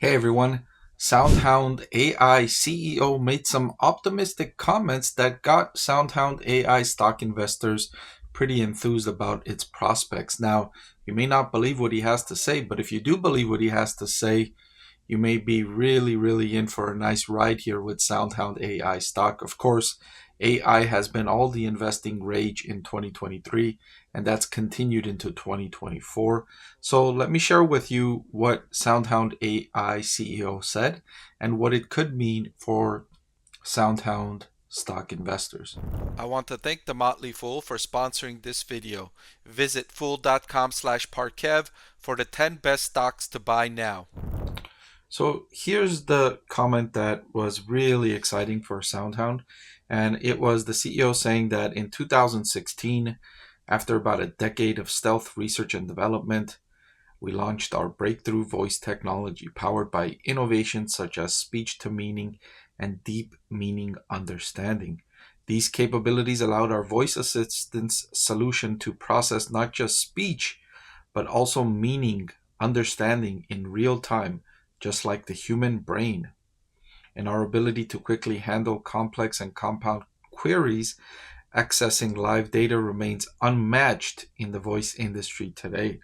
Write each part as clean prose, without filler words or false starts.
Hey everyone, SoundHound AI CEO made some optimistic comments that got SoundHound AI stock investors pretty enthused about its prospects. Now, you may not believe what he has to say, but if you do believe what he has to say, you may be really in for a nice ride here with SoundHound AI stock. Of course, AI has been all the investing rage in 2023, and that's continued into 2024. So let me share with you what SoundHound AI CEO said and what it could mean for SoundHound stock investors. I want to thank the Motley Fool for sponsoring this video. Visit fool.com/Parkev for the 10 best stocks to buy now. So here's the comment that was really exciting for SoundHound, and it was the CEO saying that in 2016, after about a decade of stealth research and development, we launched our breakthrough voice technology powered by innovations such as speech to meaning and deep meaning understanding. These capabilities allowed our voice assistance solution to process not just speech, but also meaning, understanding in real time, just like the human brain. And our ability to quickly handle complex and compound queries accessing live data remains unmatched in the voice industry today.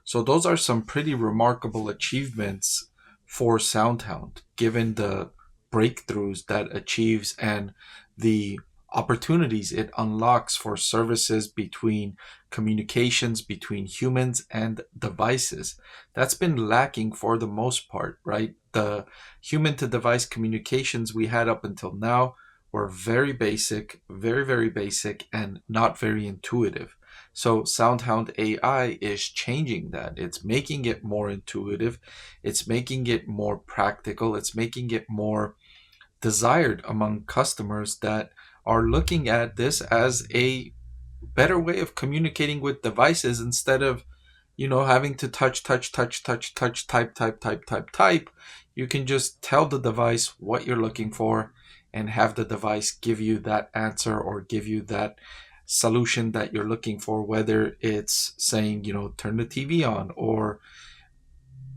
So those are some pretty remarkable achievements for SoundHound, given the breakthroughs that achieves and the opportunities it unlocks for services between communications between humans and devices. That's been lacking for the most part, right? The human to device communications we had up until now were very basic, very basic, and not very intuitive. So SoundHound AI is changing that. It's making it more intuitive. It's making it more practical. It's making it more desired among customers that are looking at this as a better way of communicating with devices instead of, having to touch, type. You can just tell the device what you're looking for and have the device give you that answer or give you that solution that you're looking for, whether it's saying, turn the TV on or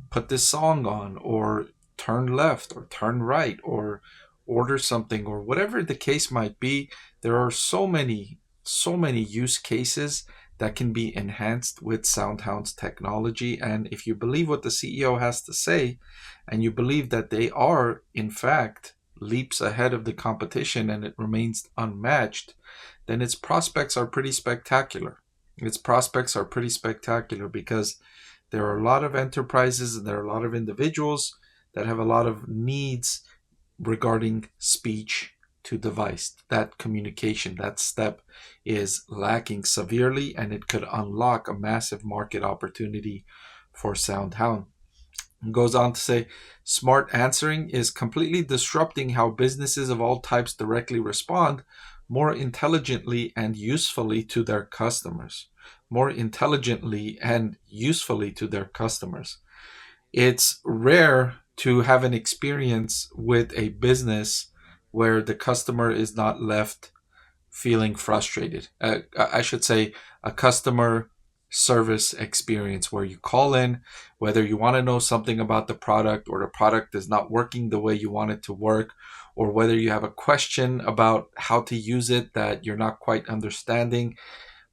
put this song on or turn left or turn right or order something or whatever the case might be. There are so many use cases that can be enhanced with SoundHound's technology. And if you believe what the CEO has to say, and you believe that they are, in fact, leaps ahead of the competition and it remains unmatched, then its prospects are pretty spectacular. Its prospects are pretty spectacular because there are a lot of enterprises and there are a lot of individuals that have a lot of needs regarding speech to device. That communication, that step is lacking severely, and it could unlock a massive market opportunity for SoundHound. It goes on to say, smart answering is completely disrupting how businesses of all types directly respond more intelligently and usefully to their customers. More intelligently and usefully to their customers. It's rare to have an experience with a business where the customer is not left feeling frustrated. I should say a customer service experience where you call in, whether you want to know something about the product or the product is not working the way you want it to work, or whether you have a question about how to use it that you're not quite understanding.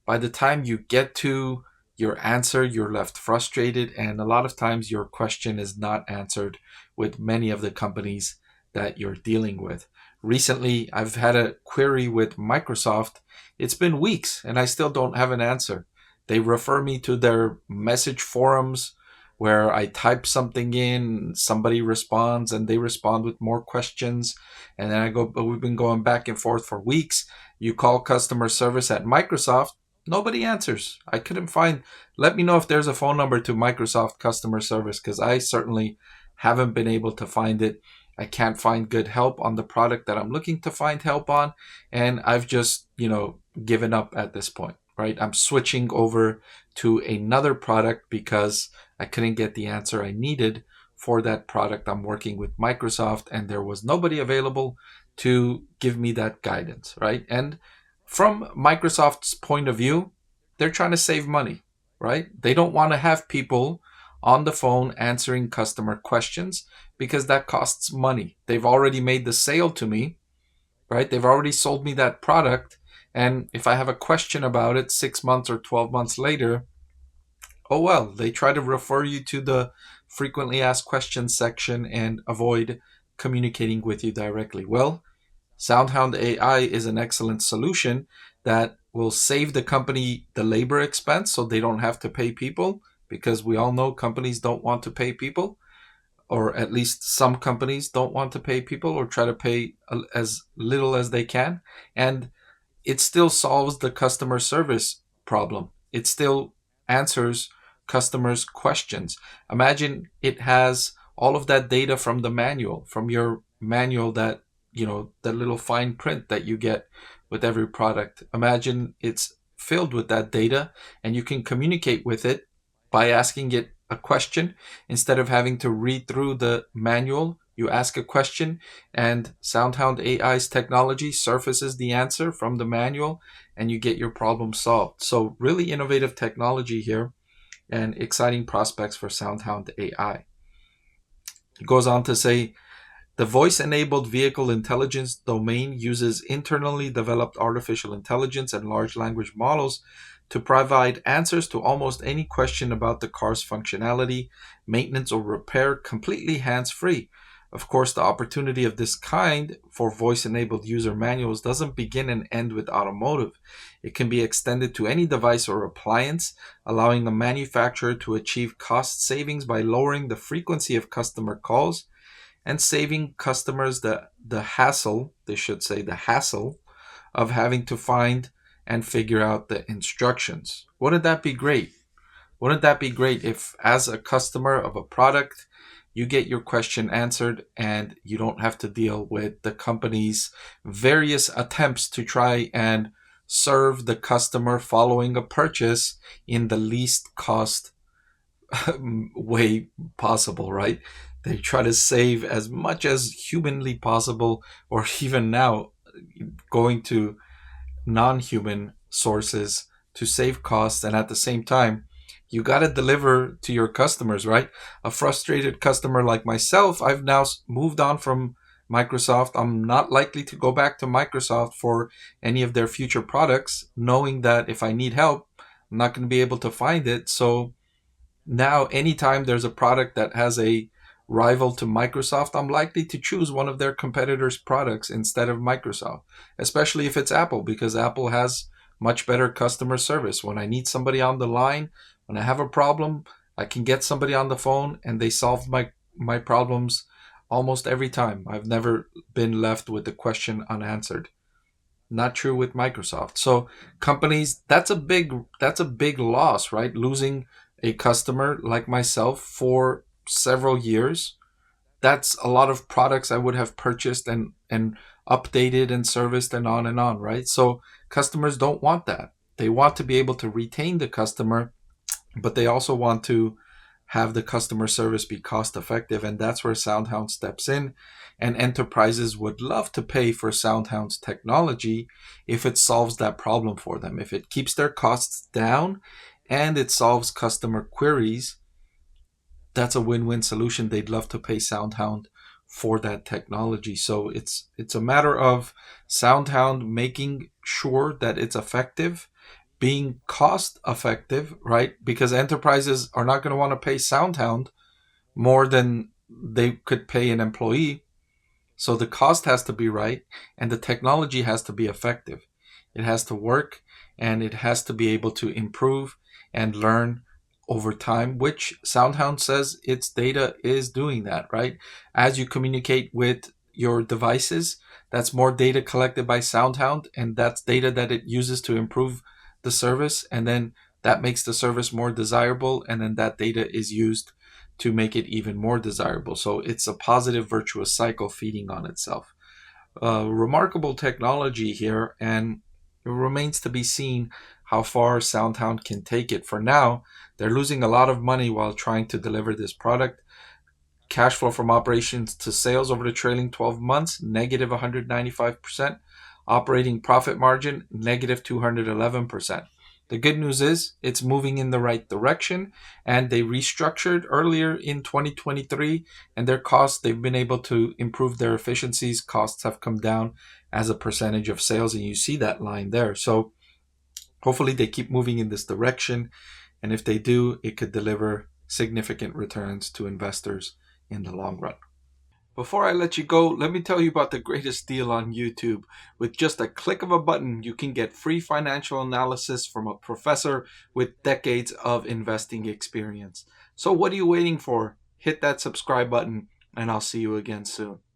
By the time you get to your answer, you're left frustrated, and a lot of times your question is not answered with many of the companies that you're dealing with. Recently, I've had a query with Microsoft. It's been weeks and I still don't have an answer. They refer me to their message forums where I type something in, somebody responds, and they respond with more questions. And then I go, but we've been going back and forth for weeks. You call customer service at Microsoft, nobody answers. I couldn't find, let me know if there's a phone number to Microsoft customer service, because I certainly haven't been able to find it. I can't find good help on the product that I'm looking to find help on. And I've just, given up at this point, right? I'm switching over to another product because I couldn't get the answer I needed for that product. I'm working with Microsoft and there was nobody available to give me that guidance, right? And from Microsoft's point of view, they're trying to save money, right? They don't want to have people on the phone answering customer questions, because that costs money. They've already made the sale to me, right? They've already sold me that product. And if I have a question about it 6 months or 12 months later, oh well, they try to refer you to the frequently asked questions section and avoid communicating with you directly. Well, SoundHound AI is an excellent solution that will save the company the labor expense so they don't have to pay people, because we all know companies don't want to pay people, or at least some companies don't want to pay people or try to pay as little as they can. And it still solves the customer service problem. It still answers customers' questions. Imagine it has all of that data from the manual, from your manual, that, that little fine print that you get with every product. Imagine it's filled with that data and you can communicate with it by asking it a question. Instead of having to read through the manual, you ask a question and SoundHound AI's technology surfaces the answer from the manual and you get your problem solved. So really innovative technology here and exciting prospects for SoundHound AI. It goes on to say, the voice-enabled vehicle intelligence domain uses internally developed artificial intelligence and large language models to provide answers to almost any question about the car's functionality, maintenance, or repair completely hands-free. Of course, the opportunity of this kind for voice-enabled user manuals doesn't begin and end with automotive. It can be extended to any device or appliance, allowing the manufacturer to achieve cost savings by lowering the frequency of customer calls and saving customers the hassle, the hassle of having to find and figure out the instructions. Wouldn't that be great? Wouldn't that be great if, as a customer of a product, you get your question answered and you don't have to deal with the company's various attempts to try and serve the customer following a purchase in the least cost way possible, right? They try to save as much as humanly possible, or even now going to non-human sources to save costs. And at the same time, you got to deliver to your customers, right? A frustrated customer like myself, I've now moved on from Microsoft. I'm not likely to go back to Microsoft for any of their future products, knowing that if I need help, I'm not going to be able to find it. So now, anytime there's a product that has a rival to Microsoft, I'm likely to choose one of their competitors' products instead of Microsoft, especially if it's Apple, because Apple has much better customer service. When I need somebody on the line, when I have a problem, I can get somebody on the phone and they solve my problems almost every time. I've never been left with a question unanswered. Not true with Microsoft. So companies, that's a big loss, right? Losing a customer like myself for several years. That's a lot of products I would have purchased and updated and serviced and on, right? So customers don't want that. They want to be able to retain the customer, but they also want to have the customer service be cost effective. And that's where SoundHound steps in. And enterprises would love to pay for SoundHound's technology if it solves that problem for them. If it keeps their costs down and it solves customer queries, that's a win-win solution. They'd love to pay SoundHound for that technology. So it's a matter of SoundHound making sure that it's effective, being cost effective, right? Because enterprises are not going to want to pay SoundHound more than they could pay an employee. So the cost has to be right and the technology has to be effective. It has to work and it has to be able to improve and learn over time, which SoundHound says its data is doing that, right? As you communicate with your devices, that's more data collected by SoundHound, and that's data that it uses to improve the service, and then that makes the service more desirable, and then that data is used to make it even more desirable. So it's a positive virtuous cycle feeding on itself. Remarkable technology here, and it remains to be seen how far SoundHound can take it. For now, they're losing a lot of money while trying to deliver this product. Cash flow from operations to sales over the trailing 12 months, negative 195%. Operating profit margin, negative 211%. The good news is it's moving in the right direction, and they restructured earlier in 2023, and their costs, they've been able to improve their efficiencies. Costs have come down as a percentage of sales, and you see that line there. So hopefully they keep moving in this direction, and if they do, it could deliver significant returns to investors in the long run. Before I let you go, let me tell you about the greatest deal on YouTube. With just a click of a button, you can get free financial analysis from a professor with decades of investing experience. So what are you waiting for? Hit that subscribe button, and I'll see you again soon.